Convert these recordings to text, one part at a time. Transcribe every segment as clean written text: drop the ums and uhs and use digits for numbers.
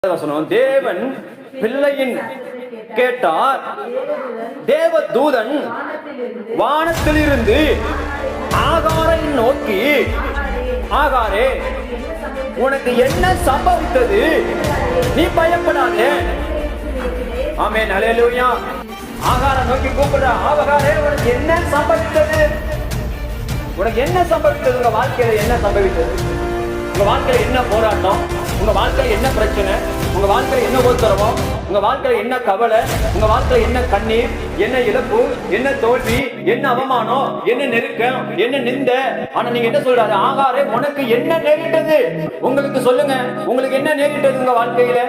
தேவன் பிள்ளையின் கேட்டார். தேவ தூதன் வானத்திலிருந்து ஆகாரை நோக்கி, ஆகாரே உனக்கு என்ன சம்பவித்தது? நீ பயப்படாதே. ஆமென், ஹல்லேலூயா. ஆகாரை நோக்கி கூப்பிடுற, ஆகாரே உனக்கு என்ன சம்பவித்தது? உனக்கு என்ன சம்பவித்தது? உங்க வாழ்க்கையில என்ன சம்பவித்தது? உங்க வாழ்க்கையில என்ன போராட்டம்? உங்க வாழ்க்கையில என்ன பிரச்சனை? உங்க வாழ்க்கையில என்ன உத்தரவம்? உங்க வாழ்க்கையில என்ன கவலை? உங்க வாழ்க்கையில என்ன கண்ணீர், என்ன இழப்பு, என்ன தோல்வி, என்ன அவமானம், என்ன நெருக்கம், என்ன நிந்த? ஆனா நீங்க என்ன சொல்றாரு? ஆகாரே உனக்கு என்ன நேரிட்டது? உங்களுக்கு சொல்லுங்க, உங்களுக்கு என்ன நேரிட்டது? உங்க வாழ்க்கையில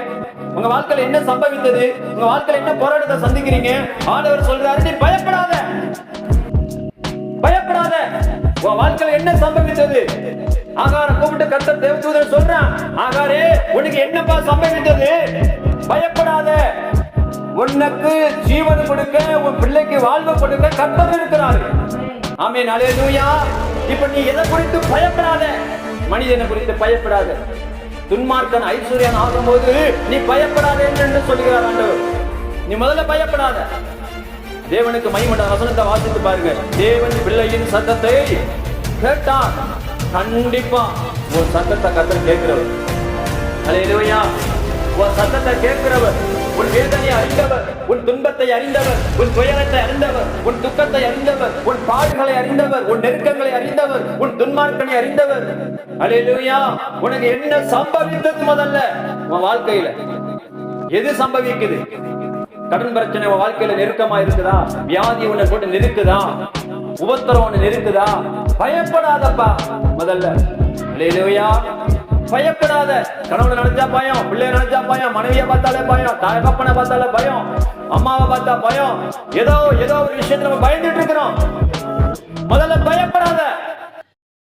உங்க வாழ்க்கையில என்ன சம்பவித்தது? உங்க வாழ்க்கையில என்ன போராட்டத்தை சந்திக்கிறீங்க? ஆண்டவர் சொல்றாரு, நீ பயப்படாத, பயப்படாத. உன் வாழ்க்கையில என்ன சம்பவித்தது? ஆகார கூப்பிட்டு கர்த்தர் தேவதூதன் சொல்றான், ஆகாரே உனக்கு என்னப்பா சம்பவித்தது? பயப்படாத, உனக்கு ஜீவன் கொடுக்க, உன் பிள்ளைக்கு வாழ்வு கொடுக்க கர்த்தர் இருக்கிறார். ஆமென், ஹல்லேலூயா. இப்ப நீ எதை குறித்து பயப்படாத, மனிதனை குறித்து பயப்படாத. துன்மார்க்கன் ஐஸ்வர்யன் ஆகும்போது நீ பயப்படாத என்று சொல்கிறார் ஆண்டவர். நீ முதல்ல பயப்படாத. தேவனுக்கு மகிமை. வசனத்தை வாசித்து பாருங்க. தேவன் பிள்ளையின் சத்தத்தை கேட்டார். கண்டிப்பா ஒரு சத்தத்தை கர்த்தர் கேட்கிறவர். ஹல்லேலூயா. ஒரு சத்தத்தை கேட்கிறவர், உன் வேதனையை அறிந்தவர், உன் துன்பத்தை அறிந்தவர், உன் துயரத்தை அறிந்தவர், உன் துக்கத்தை அறிந்தவர், உன் பாடுகளை அறிந்தவர், உன் நெருக்கங்களை அறிந்தவர், உன் துன்மார்க்கனை அறிந்தவர். ஹல்லேலூயா. உனக்கு என்ன சம்பவித்தது? முதல்ல உன் வாழ்க்கையில எது சம்பவிக்குது? கடன் பிரச்சனை உன் வாழ்க்கையில நெருக்கமா இருக்குதா? வியாதி உன்னை போட்டு நெருக்குதா? உபத்திரம் ஒண்ணு நெருக்குதா? பயப்படாதப்பா முதல்ல. ஹல்லேலூயா. பயப்படாத. கணவனை நினைச்சா பயம், பிள்ளைய நினைச்சா பயம், மனைவியை பார்த்தாலே பயம், தகப்பனை பார்த்தாலே பயம், அம்மாவை பார்த்தா பயம். ஏதோ ஒரு விஷயத்துல நம்ம பயந்துட்டு இருக்கிறோம். முதல்ல